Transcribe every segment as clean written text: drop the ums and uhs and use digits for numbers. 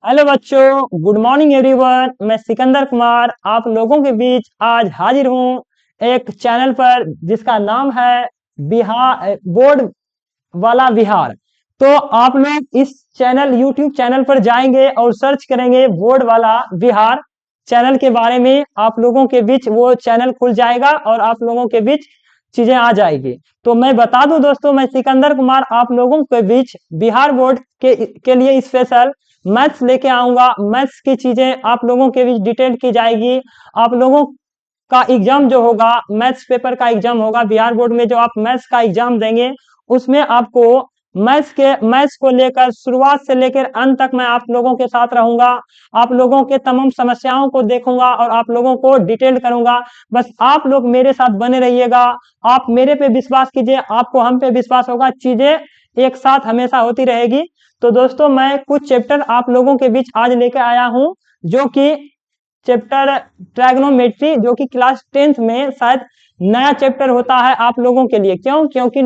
Hello बच्चों, good morning everyone. मैं सिकंदर कुमार आप लोगों के बीच आज हाजिर हूँ एक चैनल पर जिसका नाम है बिहार बोर्ड वाला बिहार। तो आप लोग इस चैनल यूट्यूब चैनल पर जाएंगे और सर्च करेंगे बोर्ड वाला बिहार चैनल के बारे में। आप लोगों के बीच वो चैनल खुल जाएगा और आप लोगों के बीच चीजें आ जाएगी। तो मैं बता दूं दोस्तों, मैं सिकंदर कुमार आप लोगों के बीच बिहार बोर्ड के लिए स्पेशल मैथ्स लेके आऊंगा। मैथ्स की चीजें आप लोगों के बीच डिटेल की जाएगी। आप लोगों का एग्जाम जो होगा, मैथ्स पेपर का एग्जाम होगा बिहार बोर्ड में, जो आप मैथ्स का एग्जाम देंगे उसमें आपको मैथ्स को लेकर शुरुआत से लेकर अंत तक मैं आप लोगों के साथ रहूंगा। आप लोगों के तमाम समस्याओं को देखूंगा और आप लोगों को डिटेल करूंगा। बस आप लोग मेरे साथ बने रहिएगा। आप मेरे पे विश्वास कीजिए, आपको हम पे विश्वास होगा, चीजें एक साथ हमेशा होती रहेगी। तो दोस्तों, मैं कुछ चैप्टर आप लोगों के बीच आज लेकर आया हूं, जो कि चैप्टर ट्रायगोनोमेट्री, जो कि क्लास 10th में शायद नया चैप्टर होता है आप लोगों के लिए। क्यों? क्योंकि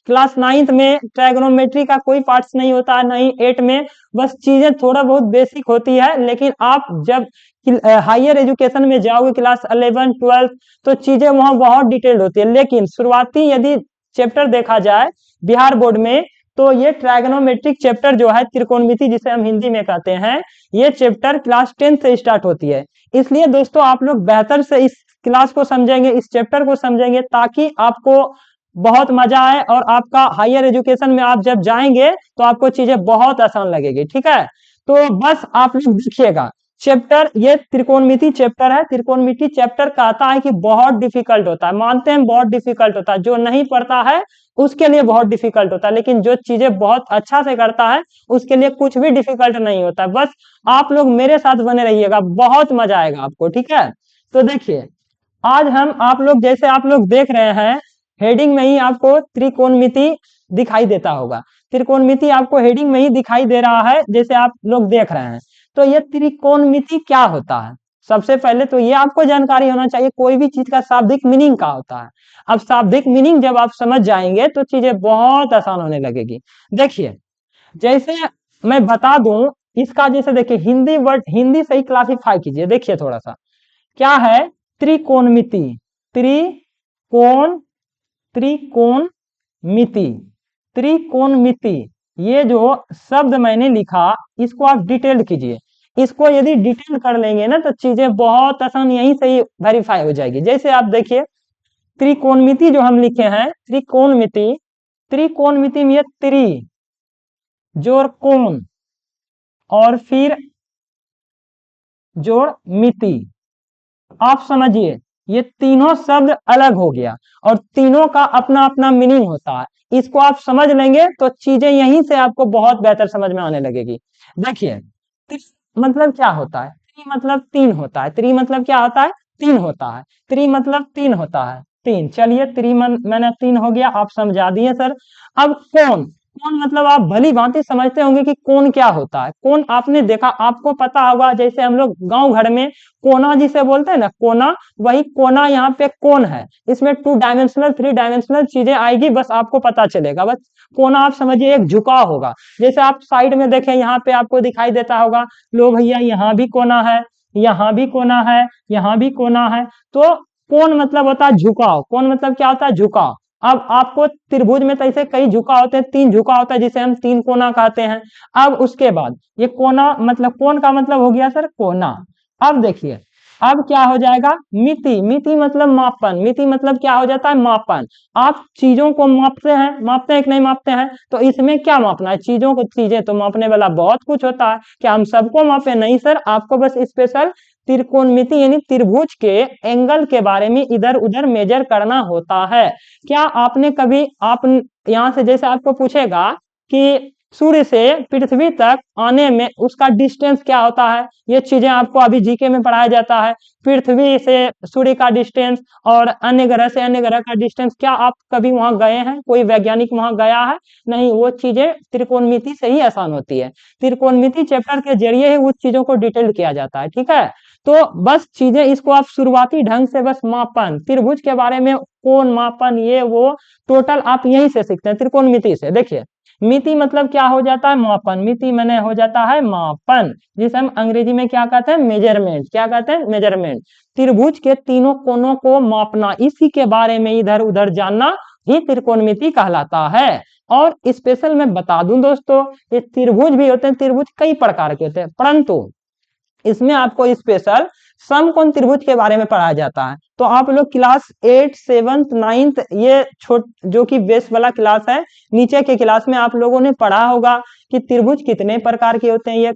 क्लास 9th में ट्रायगोनोमेट्री का कोई पार्ट्स नहीं होता है, नहीं 8 में। बस चीजें थोड़ा बहुत बेसिक होती है, लेकिन आप जब हायर एजुकेशन में जाओगे क्लास 11 12, तो चीजें वहां बहुत डिटेल्ड होती है। लेकिन शुरुआती यदि चैप्टर देखा जाए बिहार बोर्ड में, तो ये ट्रायगोनोमेट्रिक चैप्टर जो है, त्रिकोणमिति जिसे हम हिंदी में कहते हैं, ये चैप्टर क्लास 10 से स्टार्ट होती है। इसलिए दोस्तों, आप लोग बेहतर से इस क्लास को समझेंगे, इस चैप्टर को समझेंगे, ताकि आपको बहुत मजा आए और आपका हायर एजुकेशन में आप जब जाएंगे तो आपको चीजें बहुत आसान लगेगी। ठीक है, तो बस आप लोग देखिएगा। चैप्टर ये त्रिकोणमिति चैप्टर है। त्रिकोणमिति चैप्टर कहता है कि बहुत डिफिकल्ट होता है, मानते हैं बहुत डिफिकल्ट होता है। जो नहीं पढ़ता है उसके लिए बहुत डिफिकल्ट होता है, लेकिन जो चीजें बहुत अच्छा से करता है उसके लिए कुछ भी डिफिकल्ट नहीं होता है। बस आप लोग मेरे साथ बने रहिएगा, बहुत मजा आएगा आपको। ठीक है, तो देखिए, आज हम आप लोग जैसे आप लोग देख रहे हैं, हेडिंग में ही आपको त्रिकोणमिति दिखाई देता होगा। त्रिकोणमिति आपको हेडिंग में ही दिखाई दे रहा है, जैसे आप लोग देख रहे हैं। तो ये त्रिकोणमिति क्या होता है? सबसे पहले तो ये आपको जानकारी होना चाहिए कोई भी चीज का शाब्दिक मीनिंग क्या होता है। अब शाब्दिक मीनिंग जब आप समझ जाएंगे तो चीजें बहुत आसान होने लगेगी। देखिए, जैसे मैं बता दूं इसका, जैसे देखिए हिंदी वर्ड, हिंदी से ही क्लासिफाई कीजिए। देखिए थोड़ा सा क्या है त्रिकोणमिति। त्रिकोण त्रिकोणमिति त्रिकोणमिति, ये जो शब्द मैंने लिखा इसको आप डिटेल कीजिए। इसको यदि डिटेल कर लेंगे ना तो चीजें बहुत आसान यहीं से ही वेरीफाई हो जाएगी। जैसे आप देखिए, त्रिकोणमिति जो हम लिखे हैं, त्रिकोणमिति, त्रिकोणमिति में त्रि जोड़ कोण और फिर जोड़ मिति। आप समझिए, ये तीनों शब्द अलग हो गया और तीनों का अपना अपना मीनिंग होता है। इसको आप समझ लेंगे तो चीजें यहीं से आपको बहुत बेहतर समझ में आने लगेगी। देखिए, मतलब क्या होता है? त्रि मतलब तीन होता है। त्रि मतलब क्या होता है? तीन होता है। त्रि मतलब तीन होता है, तीन। चलिए, मैंने तीन हो गया, आप समझा दिए सर। अब कौन, कौन मतलब आप भली भांति समझते होंगे कि कौन क्या होता है। कौन आपने देखा, आपको पता होगा, जैसे हम लोग गांव घर में कोना जिसे बोलते हैं ना, कोना, वही कोना यहाँ पे कौन है। इसमें 2 डायमेंशनल 3 डायमेंशनल चीजें आएगी, बस आपको पता चलेगा। बस कोना आप समझिए एक झुकाव होगा। जैसे आप साइड में देखें, यहाँ पे आपको दिखाई देता होगा, लो भैया यहाँ भी कोना है, यहाँ भी कोना है, यहाँ भी कोना है। तो कोण मतलब होता है झुकाव। कोण मतलब क्या होता है? झुकाव। अब आपको त्रिभुज में तो ऐसे कई झुकाव होते हैं, 3 झुकाव होता है जिसे हम 3 कोना कहते हैं। अब उसके बाद ये कोना मतलब, कोण का मतलब हो गया सर कोना। अब देखिए, अब क्या हो जाएगा? मिति। मिति मतलब मापन। मिति मतलब क्या हो जाता है? मापन। आप चीजों को मापते हैं कि नहीं मापते हैं? तो इसमें क्या मापना है? चीजों को। चीजें तो मापने वाला बहुत कुछ होता है, क्या हम सबको मापे? नहीं सर, आपको बस स्पेशल त्रिकोणमिति यानी त्रिभुज के एंगल के बारे में इधर उधर मेजर करना होता है। क्या आपने कभी, आप यहां से जैसे आपको पूछेगा कि सूर्य से पृथ्वी तक आने में उसका डिस्टेंस क्या होता है, ये चीजें आपको अभी जीके में पढ़ाया जाता है। पृथ्वी से सूर्य का डिस्टेंस और अन्य ग्रह से अन्य ग्रह का डिस्टेंस, क्या आप कभी वहां गए हैं? कोई वैज्ञानिक वहां गया है? नहीं, वो चीजें त्रिकोणमिति से ही आसान होती है। त्रिकोणमिति चैप्टर के जरिए ही उस चीजों को डिटेल किया जाता है। ठीक है, तो बस चीजें इसको आप शुरुआती ढंग से बस मापन, त्रिभुज के बारे में, कोण मापन, ये वो टोटल आप यहीं से सीखते हैं त्रिकोणमिति से। देखिए, मिति मतलब क्या हो जाता है, मापन। मिति माने हो जाता है मापन, जिसे हम अंग्रेजी में क्या कहते हैं, मेजरमेंट। क्या कहते हैं, मेजरमेंट। त्रिभुज के तीनों कोनों को मापना, इसी के बारे में इधर उधर जानना ही त्रिकोणमिति कहलाता है। और स्पेशल मैं बता दूं दोस्तों, ये त्रिभुज भी होते हैं, त्रिभुज कई प्रकार के होते हैं, परंतु इसमें आपको स्पेशल समकोण त्रिभुज के बारे में पढ़ाया जाता है। तो आप लोग क्लास 8, 7, 9 ये जो कि बेस वाला क्लास है, नीचे के क्लास में आप लोगों ने पढ़ा होगा कि त्रिभुज कितने प्रकार के होते हैं। ये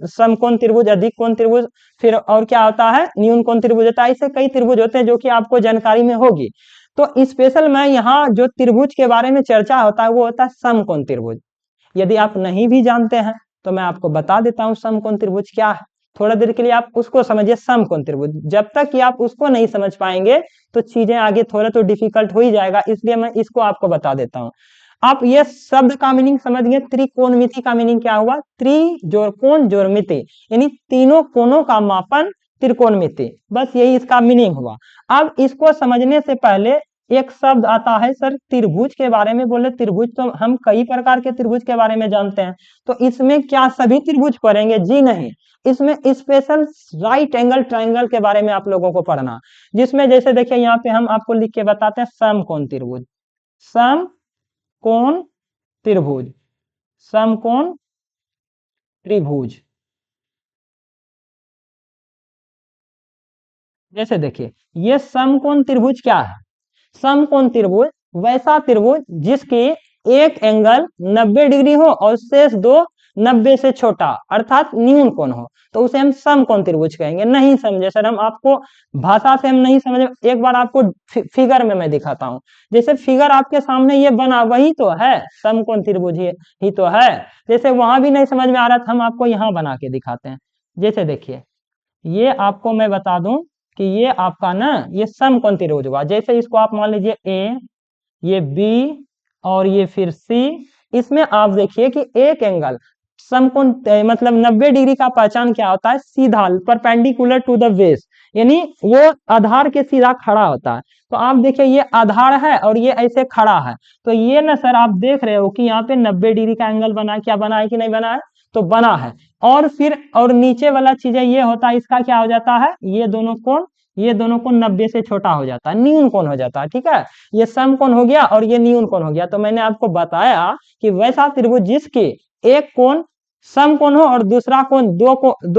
समकोण त्रिभुज, अधिक कोण त्रिभुज, फिर और क्या होता है, न्यून कोण त्रिभुज होता है। ऐसे कई त्रिभुज होते हैं जो कि आपको जानकारी में होगी। तो स्पेशल मैं यहाँ जो त्रिभुज के बारे में चर्चा होता है वो होता है समकोण त्रिभुज। यदि आप नहीं भी जानते हैं तो मैं आपको बता देता हूँ समकोण त्रिभुज क्या है। थोड़ा देर के लिए आप उसको समझिए, समकोण त्रिभुज। जब तक कि आप उसको नहीं समझ पाएंगे तो चीजें आगे थोड़ा तो डिफिकल्ट हो ही जाएगा, इसलिए मैं इसको आपको बता देता हूँ। आप ये शब्द का मीनिंग समझ गए। त्रिकोणमिति का मीनिंग क्या हुआ, जोड़ कोण जोड़ मिति, यानी तीनों कोणों का मापन त्रिकोणमिति, बस यही इसका मीनिंग हुआ। अब इसको समझने से पहले एक शब्द आता है, सर त्रिभुज के बारे में बोले। त्रिभुज तो हम कई प्रकार के त्रिभुज के बारे में जानते हैं, तो इसमें क्या सभी त्रिभुज पढ़ेंगे? जी नहीं, इसमें स्पेशल राइट एंगल ट्रायंगल के बारे में आप लोगों को पढ़ना, जिसमें जैसे देखिए यहाँ पे हम आपको लिख के बताते हैं समकोण त्रिभुज। समकोण त्रिभुज, समकोण त्रिभुज। जैसे देखिए ये समकोण त्रिभुज क्या है? समकोण त्रिभुज वैसा त्रिभुज जिसकी एक एंगल 90 डिग्री हो और शेष दो 90 से छोटा अर्थात न्यून कोण हो, तो उसे हम समकोण त्रिभुज कहेंगे। नहीं समझे सर, हम आपको भाषा से हम नहीं समझे, एक बार आपको फिगर में मैं दिखाता हूँ। जैसे फिगर आपके सामने ये बना, वही तो है समकोण त्रिभुज, ही तो है। जैसे वहां भी नहीं समझ में आ रहा था, हम आपको यहाँ बना के दिखाते हैं। जैसे देखिए ये आपको मैं बता दूं कि ये आपका ना ये समकोण त्रिभुज हुआ। जैसे इसको आप मान लीजिए ए, ये बी और ये फिर सी। इसमें आप देखिए कि एक एंगल समकोण मतलब 90 डिग्री का पहचान क्या होता है? सीधा, परपेंडिकुलर टू द बेस, यानी वो आधार के सीधा खड़ा होता है। तो आप देखिए ये आधार है और ये ऐसे खड़ा है, तो ये ना सर आप देख रहे हो कि यहाँ पे 90 डिग्री का एंगल बना है। क्या बना है कि नहीं बना है? तो बना है। और फिर और नीचे वाला चीजें ये होता है, इसका क्या हो जाता है, ये दोनों कोण 90 से छोटा हो जाता है, न्यून कोण हो जाता है। ठीक है, ये समकोण हो गया और ये न्यून कोण हो गया। तो मैंने आपको बताया कि वैसा त्रिभुज जिसके एक कोण समकोण हो और दूसरा कोण दो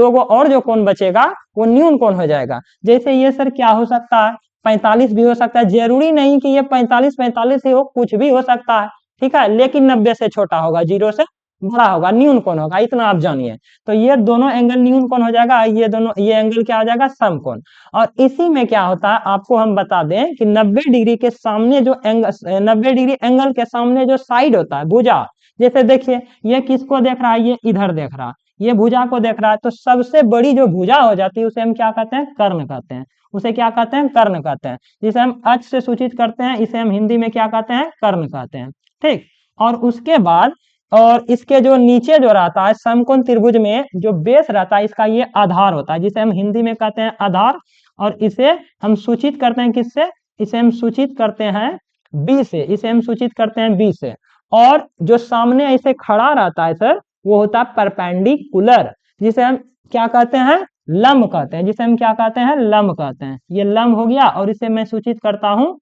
गो और जो कोण बचेगा वो न्यून कोण हो जाएगा। जैसे ये सर क्या हो सकता है? 45 भी हो सकता है। जरूरी नहीं कि ये 45 ही हो, कुछ भी हो सकता है। ठीक है, लेकिन 90 से छोटा होगा, 0 से बड़ा होगा, न्यून कोण होगा, इतना आप जानिए। तो ये दोनों एंगल न्यून कोण हो जाएगा, ये एंगल क्या हो जाएगा? समकोण। और इसी में क्या होता है आपको हम बता दें कि 90 डिग्री के सामने जो एंगल 90 डिग्री एंगल के सामने जो साइड होता है, भुजा। जैसे देखिए ये किसको देख रहा है? ये इधर देख रहा है, ये भुजा को देख रहा है। तो सबसे बड़ी जो भुजा हो जाती है उसे हम क्या कहते हैं? कर्ण कहते हैं। उसे क्या कहते हैं? कर्ण कहते हैं। जिसे हम अक्ष से सूचित करते हैं, इसे हम हिंदी में क्या कहते हैं? कर्ण कहते हैं। ठीक, और उसके बाद और इसके जो नीचे जो रहता है समकोण त्रिभुज में जो बेस रहता है, इसका ये आधार होता है, जिसे हम हिंदी में कहते हैं आधार। और इसे हम सूचित करते हैं किससे? इसे हम सूचित करते हैं बी से। इसे हम सूचित करते हैं बी से। और जो सामने ऐसे खड़ा रहता है सर, वो होता है परपेंडिकुलर, जिसे हम क्या कहते हैं? लंब कहते हैं। जिसे हम क्या कहते हैं? लंब कहते हैं। ये लंब हो गया और इसे मैं सूचित करता हूं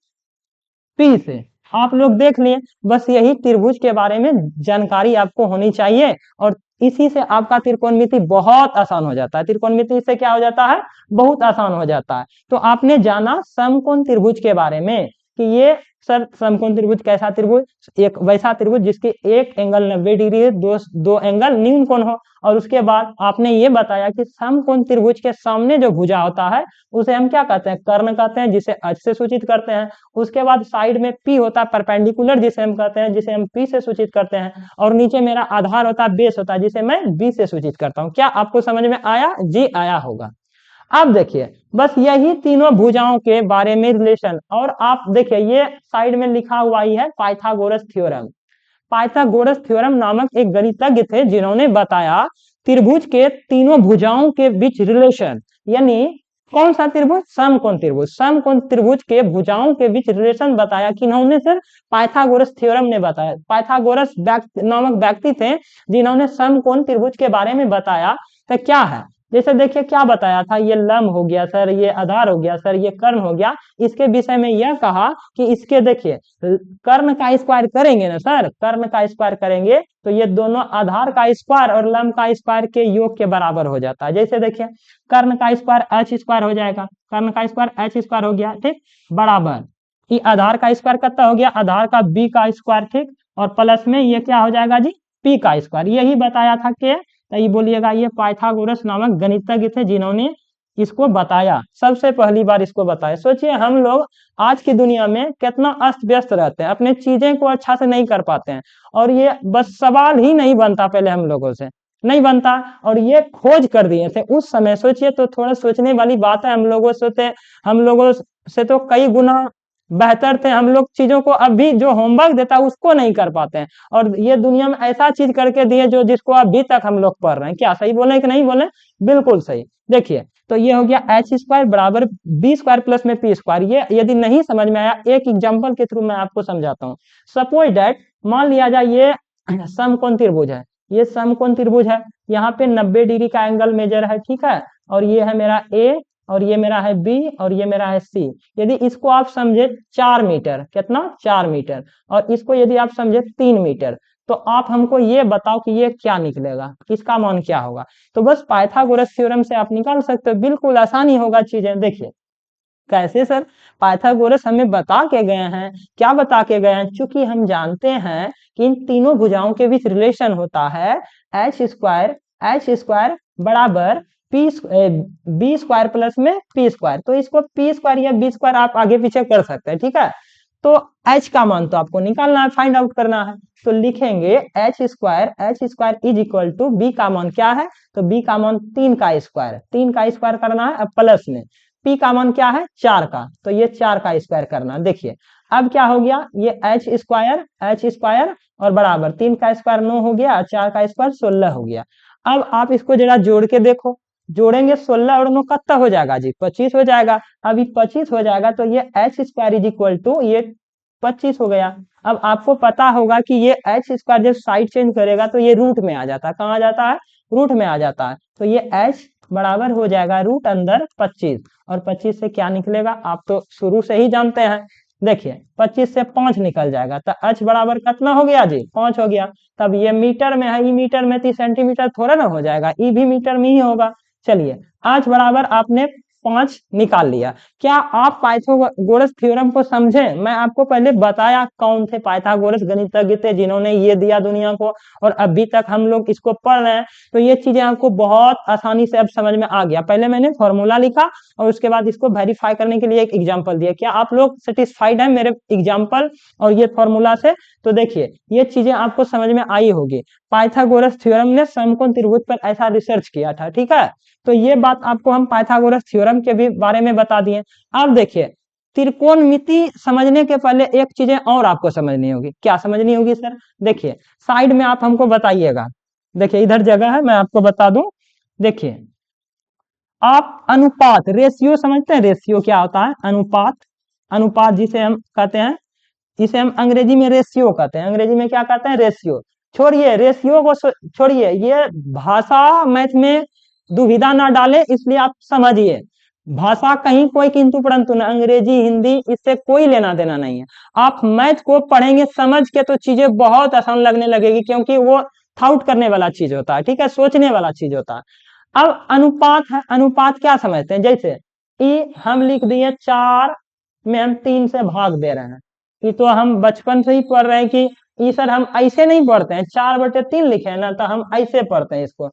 पी से। आप लोग देख लिए, बस यही त्रिभुज के बारे में जानकारी आपको होनी चाहिए, और इसी से आपका त्रिकोणमिति बहुत आसान हो जाता है। त्रिकोणमिति से क्या हो जाता है? बहुत आसान हो जाता है। तो आपने जाना समकोण त्रिभुज के बारे में कि ये सर समकोण त्रिभुज कैसा त्रिभुज? एक वैसा त्रिभुज जिसके एक एंगल 90 डिग्री है, दो एंगल न्यून कोण हो। और उसके बाद आपने ये बताया कि समकोण त्रिभुज के सामने जो भुजा होता है उसे हम क्या कहते हैं? कर्ण कहते हैं, जिसे अक्ष से सूचित करते हैं। उसके बाद साइड में पी होता है परपेंडिकुलर, जिसे हम कहते हैं, जिसे हम पी से सूचित करते हैं। और नीचे मेरा आधार होता है, बेस होता है, जिसे मैं बी से सूचित करता हूँ। क्या आपको समझ में आया? जी आया होगा। अब देखिए बस यही तीनों भुजाओं के बारे में रिलेशन। और आप देखिए ये साइड में लिखा हुआ ही है पाइथागोरस थ्योरम। पाइथागोरस थ्योरम नामक एक गणितज्ञ थे जिन्होंने बताया त्रिभुज के तीनों भुजाओं के बीच रिलेशन, यानी कौन सा त्रिभुज? समकोण त्रिभुज। समकोण त्रिभुज के भुजाओं के बीच रिलेशन बताया किन्होंने सर? पाइथागोरस थ्योरम ने बताया। पाइथागोरस नामक व्यक्ति थे जिन्होंने समकोण त्रिभुज के बारे में बताया। तो क्या है, जैसे देखिए क्या बताया था, ये लंब हो गया सर, ये आधार हो गया सर, ये कर्ण हो गया। इसके विषय में यह कहा कि इसके देखिए कर्ण का स्क्वायर करेंगे ना सर, कर्ण का स्क्वायर करेंगे तो ये दोनों आधार का स्क्वायर और लंब का स्क्वायर के योग के बराबर हो जाता है। जैसे देखिए कर्ण का स्क्वायर एच स्क्वायर हो जाएगा, कर्ण का स्क्वायर एच स्क्वायर हो गया, ठीक, बराबर ये आधार का स्क्वायर कितना हो गया? आधार का बी का स्क्वायर, ठीक, और प्लस में ये क्या हो जाएगा जी? पी का स्क्वायर। यही बताया था कि, तो ये बोलिएगा ये पाइथागोरस नामक गणितज्ञ थे जिन्होंने इसको बताया, सबसे पहली बार इसको बताया। सोचिए हम लोग आज की दुनिया में कितना अस्त व्यस्त रहते हैं, अपने चीजें को अच्छा से नहीं कर पाते हैं, और ये बस सवाल ही नहीं बनता पहले हम लोगों से, नहीं बनता, और ये खोज कर दिए थे उस समय। सोचिए तो थोड़ा सोचने वाली बात है। हम लोगों से तो कई गुना बेहतर थे हम लोग, चीजों को अभी जो होमवर्क देता है उसको नहीं कर पाते हैं, और ये दुनिया में ऐसा चीज करके दिए जो जिसको अभी तक हम लोग पढ़ रहे हैं। क्या सही बोले कि नहीं बोले? बिल्कुल सही। देखिए तो ये हो गया एच स्क्वायर बराबर बी स्क्वायर प्लस में पी स्क्वायर। ये यदि नहीं समझ में आया, एक एग्जांपल के थ्रू मैं आपको समझाता हूँ। सपोज डैट मान लिया जाए ये समकोण त्रिभुज है, ये समकोण त्रिभुज है, यहाँ पे 90 डिग्री का एंगल मेजर है, ठीक है, और ये है मेरा ए, और ये मेरा है बी, और ये मेरा है सी। यदि इसको आप समझे 4 मीटर, कितना? 4 मीटर, और इसको यदि आप समझे 3 मीटर, तो आप हमको ये बताओ कि ये क्या निकलेगा, किसका मान क्या होगा? तो बस पाइथागोरस थ्योरम से आप निकाल सकते हो, बिल्कुल आसानी होगा चीजें। देखिए कैसे सर? पाइथागोरस हमें बता के गए हैं, क्या बता के गए हैं? चूंकि हम जानते हैं कि इन तीनों भुजाओं के बीच रिलेशन होता है एच स्क्वायर बराबर बी स्क्वायर प्लस में पी स्क्वायर। तो इसको पी स्क्वायर या बी स्क्वायर आप आगे पीछे कर सकते हैं, ठीक है। तो एच का मान तो आपको निकालना है, फाइंड आउट करना है। तो लिखेंगे H square is equal to B का मान क्या है? तो बी का मान 3 का स्क्वायर करना है, अब प्लस में पी का मान क्या है? 4 का, तो ये 4 का स्क्वायर करना। देखिए अब क्या हो गया, ये एच स्क्वायर और बराबर 3 का स्क्वायर 9 हो गया, 4 का स्क्वायर 16 हो गया। अब आप इसको जरा जोड़ के देखो, जोड़ेंगे 16 और 9 कितना हो जाएगा जी? 25 हो जाएगा। अब ये 25 हो जाएगा तो ये H square is equal to ये 25 हो गया। अब आपको पता होगा कि ये एच स्क्वायर जब साइड चेंज करेगा तो ये रूट में आ जाता है। कहाँ आ जाता है? रूट में आ जाता है। तो ये एच बराबर हो जाएगा रूट अंदर 25, और 25 से क्या निकलेगा आप तो शुरू से ही जानते हैं। देखिए 25 से 5 निकल जाएगा, तो एच बराबर कितना हो गया जी? 5 हो गया। तब ये मीटर में है, ई मीटर में 30 सेंटीमीटर थोड़ा ना हो जाएगा, ई भी मीटर में ही होगा। चलिए एच बराबर आपने 5 निकाल लिया। क्या आप पाइथागोरस थ्योरम को समझे? मैं आपको पहले बताया कौन थे पाइथागोरस गणितज्ञ थे जिन्होंने ये दिया दुनिया को, और अभी तक हम लोग इसको पढ़ रहे हैं। तो ये चीजें आपको बहुत आसानी से अब समझ में आ गया। पहले मैंने फॉर्मूला लिखा और उसके बाद इसको वेरीफाई करने के लिए एक एग्जाम्पल दिया। क्या आप लोग सेटिस्फाइड है मेरे एग्जाम्पल और ये फॉर्मूला से? तो देखिए ये चीजें आपको समझ में आई होगी। पाइथागोरस थ्योरम ने समकोण त्रिभुज पर ऐसा रिसर्च किया था, ठीक है। तो ये बात आपको हम पाइथागोरस थ्योरम के भी बारे में बता दिए। अब देखिए त्रिकोणमिति समझने के पहले एक चीजें और आपको समझनी होगी। क्या समझनी होगी सर? देखिए साइड में आप हमको बताइएगा। देखिए इधर जगह है, मैं आपको बता दूं। देखिए आप अनुपात, रेशियो समझते हैं? रेशियो क्या होता है? अनुपात जिसे हम कहते हैं, जिसे हम अंग्रेजी में रेशियो कहते हैं। अंग्रेजी में क्या कहते हैं? रेशियो। छोड़िए रेशियो को, छोड़िए, ये भाषा मैथ में दुविधा ना डाले, इसलिए आप समझिए। भाषा कहीं कोई किंतु परंतु ना, अंग्रेजी हिंदी इससे कोई लेना देना नहीं है। आप मैथ को पढ़ेंगे समझ के तो चीजें बहुत आसान लगने लगेगी, क्योंकि वो थाउट करने वाला चीज होता है, ठीक है, सोचने वाला चीज होता है। अब अनुपात है, अनुपात क्या समझते हैं? जैसे ई हम लिख दिए 4 में हम 3 से भाग दे रहे हैं। ये तो हम बचपन से ही पढ़ रहे हैं कि ये सर हम ऐसे नहीं पढ़ते हैं, 4/3 लिखे हैं ना, तो हम ऐसे पढ़ते हैं इसको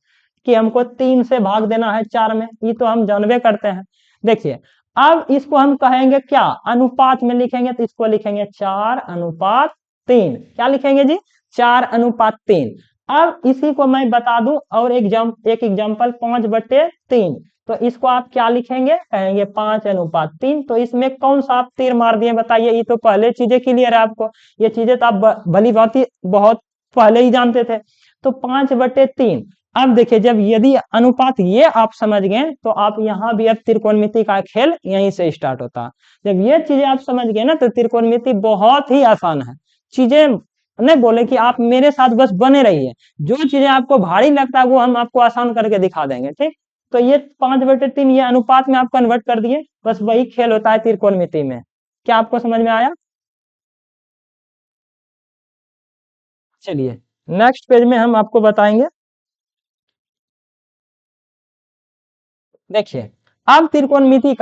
कि हमको 3 से भाग देना है 4 में। ये तो हम जानबे करते हैं। देखिए अब इसको हम कहेंगे क्या? अनुपात में लिखेंगे तो इसको लिखेंगे 4/3। क्या लिखेंगे जी? 4/3। अब इसी को मैं बता दूं और एक एग्जाम्पल 5/3। तो इसको आप क्या लिखेंगे? कहेंगे 5/3। तो इसमें कौन सा आप तीर मार दिए बताइए? ये तो पहले चीजें क्लियर है आपको, ये चीजें तो आप भली भांति बहुत पहले ही जानते थे। तो 5/3। अब देखिए, जब यदि अनुपात ये आप समझ गए तो आप यहाँ भी अब त्रिकोणमिति का खेल यहीं से स्टार्ट होता है। जब ये चीजें आप समझ गए ना तो त्रिकोणमिति बहुत ही आसान है। चीजें नहीं बोले कि आप मेरे साथ बस बने रहिए, जो चीजें आपको भारी लगता है वो हम आपको आसान करके दिखा देंगे, ठीक। तो ये 5/3 ये अनुपात में आप कन्वर्ट कर दिए, बस वही खेल होता है त्रिकोणमिति में। क्या आपको समझ में आया? चलिए नेक्स्ट पेज में हम आपको बताएंगे। देखिए, अब त्रिकोणमिति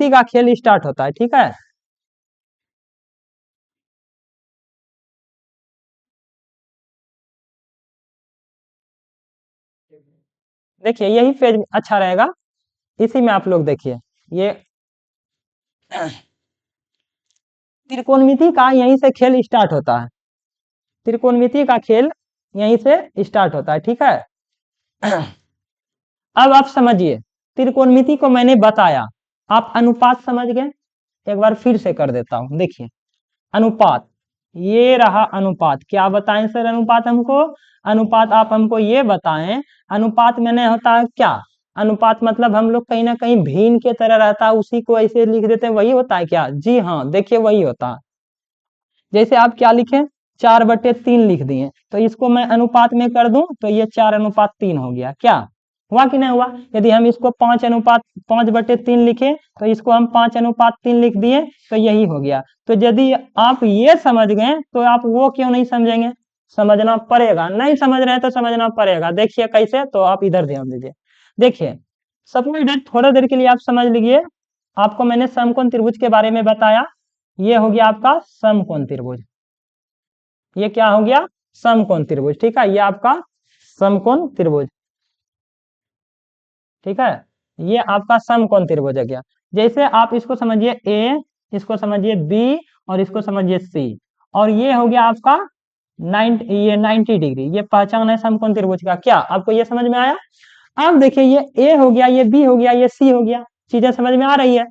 का खेल स्टार्ट होता है, ठीक है। देखिए यही पेज अच्छा रहेगा, इसी में आप लोग देखिए। ये त्रिकोणमिति का यहीं से खेल स्टार्ट होता है। त्रिकोणमिति का खेल यहीं से स्टार्ट होता है, ठीक है। अब आप समझिए, त्रिकोणमिति को मैंने बताया, आप अनुपात समझ गए। एक बार फिर से कर देता हूं, देखिए अनुपात, ये रहा अनुपात। क्या बताएं सर अनुपात हमको? अनुपात आप हमको ये बताएं, अनुपात मैंने होता है क्या? अनुपात मतलब हम लोग कहीं ना कहीं भिन्न के तरह रहता है, उसी को ऐसे लिख देते हैं, वही होता है क्या? जी हाँ, देखिए वही होता है। जैसे आप क्या लिखे, 4/3 लिख दिए, तो इसको मैं अनुपात में कर दूं तो ये 4:3 हो गया। क्या हुआ कि नहीं हुआ? यदि हम इसको 5/3 लिखे तो इसको हम 5:3 लिख दिए, तो यही हो गया। तो यदि आप ये समझ गए तो आप वो क्यों नहीं समझेंगे? समझना पड़ेगा, नहीं समझ रहे तो समझना पड़ेगा। देखिए कैसे, तो आप इधर ध्यान दीजिए। देखिए सपोज इधर थोड़ा देर के लिए आप समझ लीजिए, आपको मैंने समकोण त्रिभुज के बारे में बताया। ये हो गया आपका समकोण त्रिभुज, ये क्या हो गया? समकोण त्रिभुज, ठीक है। ये आपका समकोण त्रिभुज, ठीक है। ये आपका समकोण त्रिभुज है गया। जैसे आप इसको समझिए ए, इसको समझिए बी, और इसको समझिए सी, और ये हो गया आपका 90 डिग्री। ये पहचान है समकोण त्रिभुज का। क्या आपको ये समझ में आया? अब देखिए, ये ए हो गया, ये बी हो गया, ये सी हो गया, चीजें समझ में आ रही है।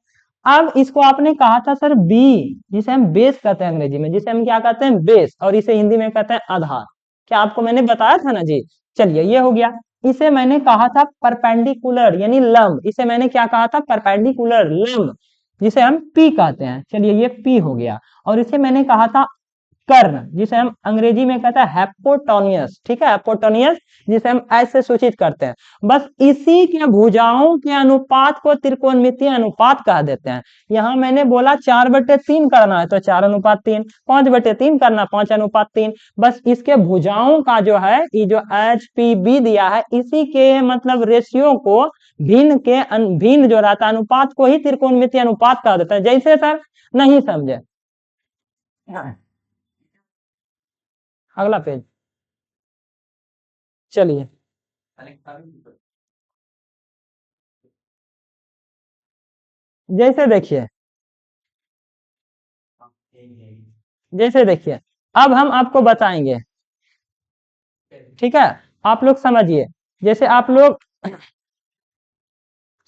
अब इसको आपने कहा था सर बी, जिसे हम बेस कहते हैं अंग्रेजी में, जिसे हम क्या कहते हैं? बेस, और इसे हिंदी में कहते हैं आधार। क्या आपको मैंने बताया था ना जी? चलिए ये हो गया। इसे मैंने कहा था परपेंडिकुलर यानी लंब, इसे मैंने क्या कहा था? परपेंडिकुलर लंब, जिसे हम पी कहते हैं। चलिए ये पी हो गया। और इसे मैंने कहा था कर्ण, जिसे हम अंग्रेजी में कहते हैं हेपोटोनियस, ठीक है, हेपोटोनियस, जिसे हम ऐसे सूचित करते हैं। बस इसी के भुजाओं के अनुपात को त्रिकोणमितीय अनुपात कह देते हैं। यहाँ मैंने बोला 4/3 करना है तो 4:3, 5/3 करना 5:3। बस इसके भुजाओं का जो है, ये जो HPB दिया है, इसी के मतलब रेशियो को भिन्न जो रहता है अनुपात को ही त्रिकोणमितीय अनुपात कह देते हैं। जैसे सर नहीं समझे, अगला पेज। चलिए जैसे देखिए, अब हम आपको बताएंगे, ठीक है। आप लोग समझिए, जैसे आप लोग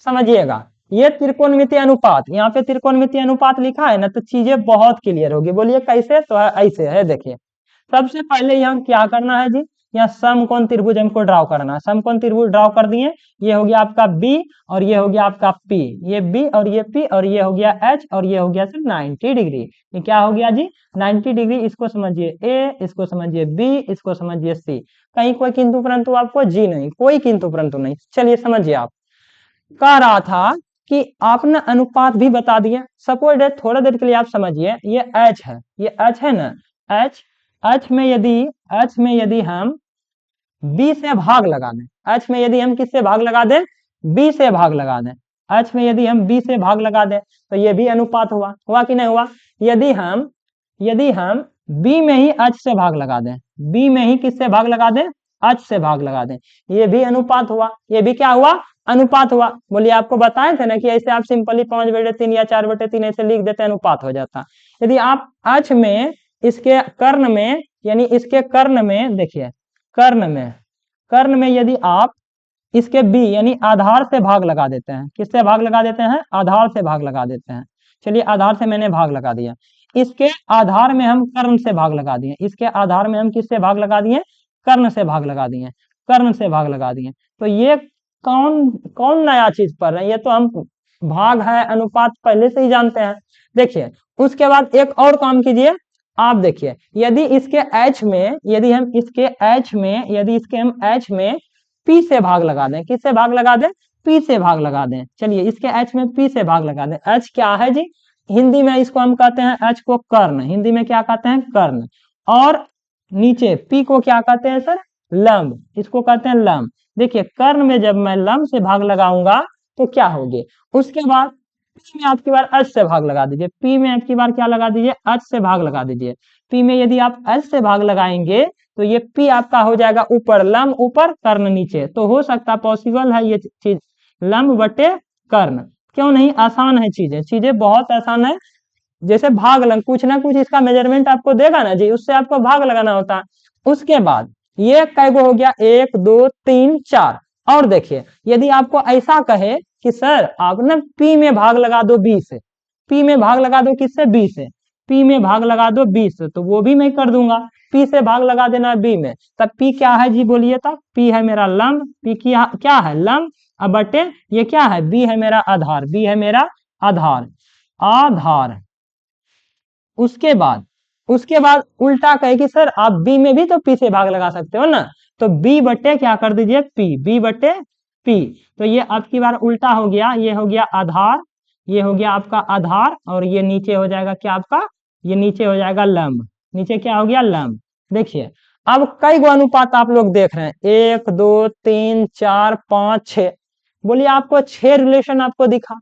समझिएगा, ये त्रिकोणमितीय अनुपात, यहाँ पे त्रिकोणमितीय अनुपात लिखा है ना, तो चीजें बहुत क्लियर होगी। बोलिए कैसे? तो ऐसे है, देखिए सबसे पहले यहाँ क्या करना है जी? यहाँ समकोण त्रिभुज हमको ड्रॉ करना है। समकोण त्रिभुज ड्रॉ कर दिए, ये हो गया आपका बी, और ये हो गया आपका पी, ये बी और ये पी, और ये हो गया एच, और ये हो गया सिर्फ 90 डिग्री। ये क्या हो गया जी? 90 डिग्री। इसको समझिए ए, इसको समझिए बी, इसको समझिए सी। कहीं कोई किंतु परंतु आपको? जी नहीं, कोई किंतु परंतु नहीं। चलिए समझिए, आप कह रहा था कि आपने अनुपात भी बता दिए। सपोज थोड़ा देर के लिए आप समझिए, ये एच है, ये एच है ना, एच, एच में यदि हम बी से भाग लगा दें, एच में यदि हम किससे भाग लगा दें? बी से भाग लगा दें। एच में यदि हम बी से भाग लगा दें तो ये भी अनुपात हुआ कि नहीं हुआ? यदि हम बी में ही एच से भाग लगा दें, बी में ही किससे भाग लगा दें? एच से भाग लगा दें, ये भी अनुपात हुआ। ये भी क्या हुआ? अनुपात हुआ। बोलिए, आपको बताए थे ना कि ऐसे आप सिंपली 5/3 या 4/3 ऐसे लिख देते, अनुपात हो जाता। यदि आप एच में इसके कर्ण में, यानी इसके कर्ण में, देखिए कर्ण में यदि आप इसके बी यानी आधार से भाग लगा देते हैं, किससे भाग लगा देते हैं? आधार से भाग लगा देते हैं। चलिए आधार से मैंने भाग लगा दिया, इसके आधार में हम कर्ण से भाग लगा दिए, इसके आधार में हम किससे भाग लगा दिए? कर्ण से भाग लगा दिए। कर्ण से भाग लगा दिए। तो ये कौन कौन नया चीज पढ़ रहे हैं, ये तो हम भाग है अनुपात पहले से ही जानते हैं। देखिए उसके बाद एक और काम कीजिए, आप देखिए यदि इसके h में, यदि हम इसके h में, यदि इसके हम h में p से भाग लगा दें, किससे भाग लगा दें, p से भाग लगा दें। चलिए इसके h में p से भाग लगा दें। h क्या है जी, हिंदी में इसको हम कहते हैं h को कर्ण, हिंदी में क्या कहते हैं कर्ण। और नीचे p को क्या कहते हैं सर, लंब, इसको कहते हैं लंब। देखिए कर्ण में जब मैं लंब से भाग लगाऊंगा तो क्या होगी, उसके बाद p में आपकी बार h से भाग लगा दीजिए, p में आपकी बार क्या लगा दीजिए, h से भाग लगा दीजिए। p में यदि आप h से भाग लगाएंगे तो ये p आपका हो जाएगा ऊपर लंब ऊपर कर्ण नीचे। तो हो सकता पॉसिबल है ये चीज लंब बटे कर्ण, क्यों नहीं, आसान है चीजें, चीजें बहुत आसान है। जैसे भाग लग कुछ ना कुछ इसका मेजरमेंट आपको देगा ना जी, उससे आपको भाग लगाना होता है। उसके बाद ये कैगो हो गया, 1 2 3 4। और देखिए यदि आपको ऐसा कहे कि सर आप ना p में भाग लगा दो 20 से, p में भाग लगा दो किससे, 20 से, p में भाग लगा दो 20 से, तो वो भी मैं कर दूंगा। p से भाग लगा देना b में, तब p क्या है जी बोलिए, तब p है मेरा लंब, p क्या है लंब, अब बटे ये क्या है, b है मेरा आधार, b है मेरा आधार, आधार। उसके बाद उल्टा कहे कि सर आप बी में भी तो पी से भाग लगा सकते हो ना, तो बी बटे क्या कर दीजिए पी, बी बटे पी। तो ये आपकी बार उल्टा हो गया, ये हो गया आधार, ये हो गया आपका आधार, और ये नीचे हो जाएगा क्या आपका, ये नीचे हो जाएगा लंब, नीचे क्या हो गया लंब। देखिए अब कई गो अनुपात आप लोग देख रहे हैं, 1 2 3 4 5 6, बोलिए आपको 6 रिलेशन आपको दिखा।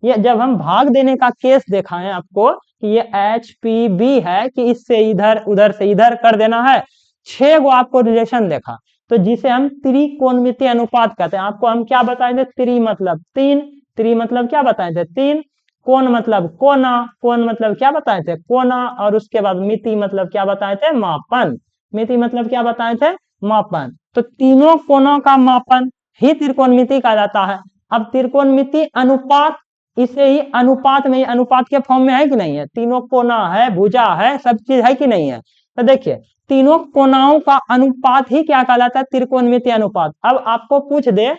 ये जब हम भाग देने का केस देखा है आपको कि ये एच पी बी है कि इससे इधर उधर से इधर कर देना है, 6 गो आपको रिलेशन देखा, तो जिसे हम त्रिकोणमितीय अनुपात कहते हैं। आपको हम क्या बताए थे, त्रि मतलब तीन, त्रि मतलब क्या बताए थे तीन, कोण मतलब कोना, कोण मतलब क्या बताए थे कोना, और उसके बाद मिति मतलब क्या बताए थे मापन, मिति मतलब क्या बताए थे मापन। तो तीनों कोणों का मापन ही त्रिकोणमिति कहा जाता है। अब त्रिकोणमिति अनुपात, इसे ही अनुपात में, अनुपात के फॉर्म में है कि नहीं है, तीनों कोना है, भुजा है, सब चीज है कि नहीं है। तो देखिए तीनों कोनाओं का अनुपात ही क्या कहलाता है, त्रिकोणमितीय अनुपात। अब आपको पूछ दे,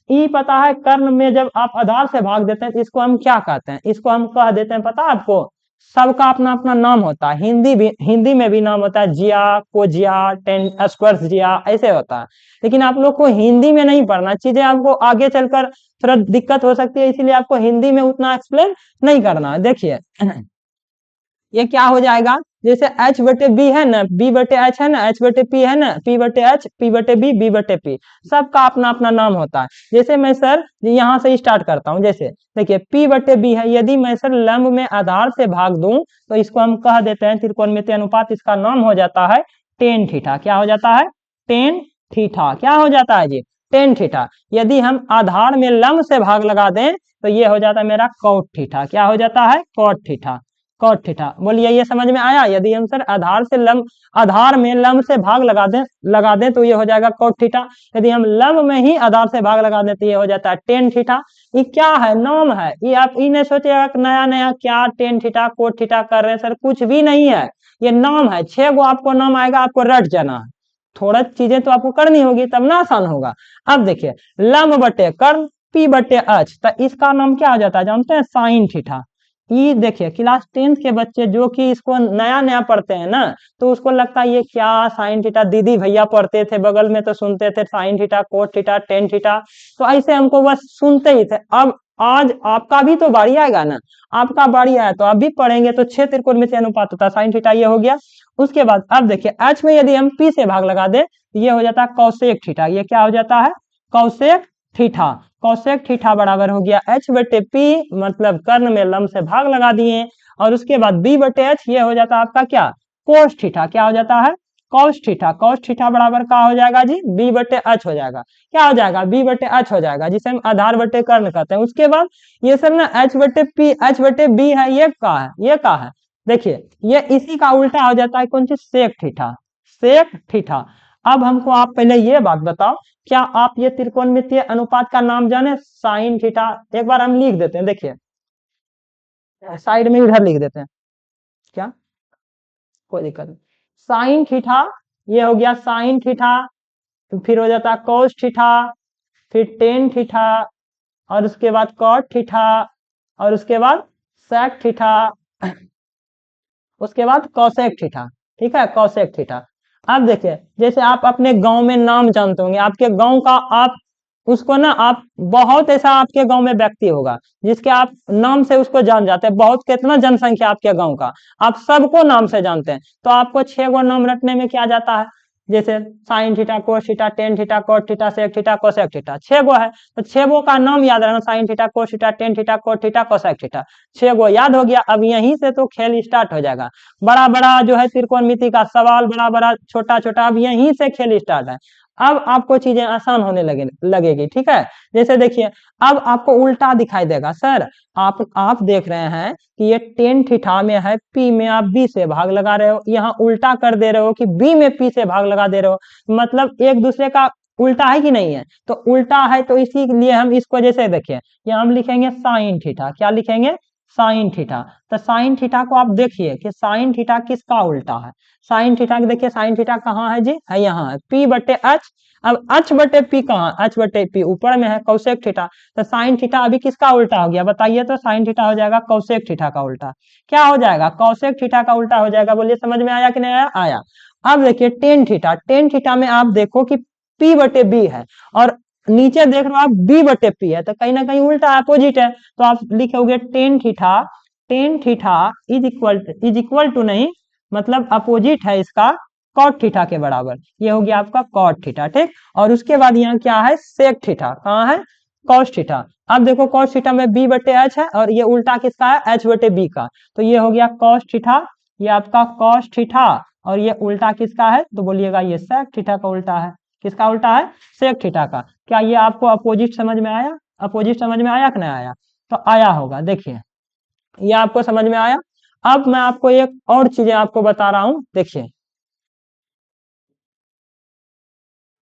ई पता है कर्ण में जब आप आधार से भाग देते हैं तो इसको हम क्या कहते हैं, इसको हम कह देते हैं, पता है आपको, सबका अपना अपना नाम होता है, हिंदी में भी नाम होता है, जिया, कोजिया, स्पर्श जिया, ऐसे होता है। लेकिन आप लोग को हिंदी में नहीं पढ़ना, चीजें आपको आगे चलकर थोड़ा दिक्कत हो सकती है, इसीलिए आपको हिंदी में उतना एक्सप्लेन नहीं करना है। देखिए ये क्या हो जाएगा, जैसे h बटे b है ना, b बटे h है ना, h बटे p है ना, p बटे h, p बटे b, b बटे p, सबका अपना अपना नाम होता है। जैसे मैं सर यहाँ से स्टार्ट करता हूँ, जैसे देखिए p बटे b है, यदि मैं सर लंब में आधार से भाग दूं तो इसको हम कह देते हैं त्रिकोणमितीय अनुपात, इसका नाम हो जाता है टेन थीटा। क्या हो जाता है, टेन थीटा। क्या हो जाता है जी, टेन थीटा। यदि हम आधार में लंब से भाग लगा दें तो ये हो जाता है मेरा कॉट थीटा। क्या हो जाता है, कॉट थीटा, कॉट थीटा। बोलिए ये समझ में आया, यदि हम सर आधार से लंब, आधार में लंब से भाग लगा दें तो ये हो जाएगा कॉट थीटा। यदि हम लंब में ही आधार से भाग लगा दें तो ये हो जाता है टेन थीटा। ये क्या है, नाम है, ये आप ये नहीं सोचिएगा नया नया क्या टेन थीटा कोट थीटा कर रहे हैं सर, कुछ भी नहीं है, ये नाम है। 6 गो आपको नाम आएगा, आपको रट जाना है, थोड़ा चीजें तो आपको करनी होगी तब ना आसान होगा। अब देखिए लंब बटे कर्ण, पी बटे एच, तो इसका नाम क्या हो जाता है जानते हैं, साइन थीटा। ये देखिए क्लास 10 के बच्चे जो कि इसको नया नया पढ़ते हैं ना, तो उसको लगता है ये क्या साइन थीटा, दीदी भैया पढ़ते थे बगल में तो सुनते थे sine theta cot theta tan theta, तो ऐसे हमको बस सुनते ही थे। अब आज आपका भी तो बारी आएगा ना, आपका बारी आया तो आप भी पढ़ेंगे, तो 6 त्रिकोणमितीय अनुपात होता है, साइन थीटा ये हो गया। उसके बाद अब देखिए एच में यदि हम पी से भाग लगा दे, ये हो जाता है कौशेक थीटा। ये क्या हो जाता है, कौशेक थीटा। कौशेक थीटा बराबर हो गया एच बटे पी, मतलब कर्ण में लंब से भाग लगा दिए, और उसके बाद बी बटे एच, ये हो जाता है आपका क्या, कोस थीटा। क्या हो जाता है, कॉस थीटा। कॉस थीटा बराबर क्या हो जाएगा जी, बी बटे एच हो जाएगा। क्या हो जाएगा, बी बटे एच हो जाएगा, जिसे हम आधार बटे कर्ण कहते हैं। उसके बाद ये सर ना एच बटे पी, एच बटे बी है, ये का है, ये का है, देखिए ये इसी का उल्टा हो जाता है, कौन सी, सेक थीटा, सेक थीटा। अब हमको आप पहले ये बात बताओ, क्या आप ये त्रिकोणमितीय अनुपात का नाम जाने, साइन थीटा। एक बार हम लिख देते हैं, देखिए साइड में इधर लिख देते हैं, क्या कोई दिक्कत नहीं, साइन थीटा, ये हो गया साइन थीटा फिर हो जाता है cos थीटा, फिर tan थीटा, और उसके बाद cot थीटा, और उसके बाद sec थीटा, उसके बाद cosec थीटा। ठीक है, cosec थीटा। अब देखिए, जैसे आप अपने गांव में नाम जानते होंगे, आपके गांव का आप उसको ना आप बहुत ऐसा आपके गांव में व्यक्ति होगा जिसके आप नाम से उसको जान जाते हैं। बहुत कितना जनसंख्या आपके गांव का, आप सबको नाम से जानते हैं। तो आपको 6 गो नाम रटने में क्या जाता है, जैसे sine theta, cos theta, tan theta, cot theta, sec theta, cosec theta, 6 गो है। तो 6 गो का नाम याद रहना, sine theta, cos theta, tan theta, cot theta, cosec theta, 6 गो याद हो गया। अब यहीं से तो खेल स्टार्ट हो जाएगा। बड़ा बड़ा जो है त्रिकोणमिति का सवाल, बड़ा बड़ा छोटा छोटा, अब यहीं से खेल स्टार्ट है। अब आपको चीजें आसान होने लगेगी। ठीक है, जैसे देखिए, अब आपको उल्टा दिखाई देगा। सर आप देख रहे हैं कि ये टेन थीटा में है, पी में आप बी से भाग लगा रहे हो, यहाँ उल्टा कर दे रहे हो कि बी में पी से भाग लगा दे रहे हो, मतलब एक दूसरे का उल्टा है कि नहीं है। तो उल्टा है, तो इसीलिए हम इसको जैसे देखिए, यहाँ हम लिखेंगे साइन थीटा। क्या लिखेंगे, साइन थीटा। तो साइन थीटा को आप देखिए कि साइन थीटा किसका उल्टा है। साइन थीटा के देखिए, साइन थीटा कहाँ है जी, है यहाँ है, पी बटे एच। अब एच बटे पी कहाँ, एच बटे पी ऊपर में है, कौशेक थीटा। तो साइन थीटा अभी किसका उल्टा हो गया बताइए, तो साइन थीटा हो जाएगा कौशेक थीटा का उल्टा। क्या हो जाएगा, कौशेक थीटा का उल्टा हो जाएगा। बोलिए समझ में आया कि नहीं आया, आया। अब देखिए टेन थीटा, टेन थीटा में आप देखो कि पी बटे बी है, और नीचे देख रहे हो आप बी बटे पी है, तो कहीं ना कहीं उल्टा अपोजिट है। तो आप लिखोगे tan theta, tan theta is equal to नहीं, मतलब अपोजिट है इसका, कॉट थीटा के बराबर। ये हो गया आपका कॉट थीटा। ठीक, और उसके बाद यहाँ क्या है, सेक थीटा। कहाँ है, कॉस थीटा। अब देखो कॉस थीटा में बी बटे एच है, और ये उल्टा किसका है, एच बटे बी का। तो ये हो गया कॉस थीटा, ये आपका कॉस थीटा, और ये उल्टा किसका है, तो बोलिएगा ये सेक थीटा का उल्टा है। किसका उल्टा है, सेक थीटा का। क्या ये आपको अपोजिट समझ में आया, अपोजिट समझ में आया कि नहीं आया, तो आया होगा। देखिए ये आपको समझ में आया। अब मैं आपको एक और चीजें आपको बता रहा हूं, देखिए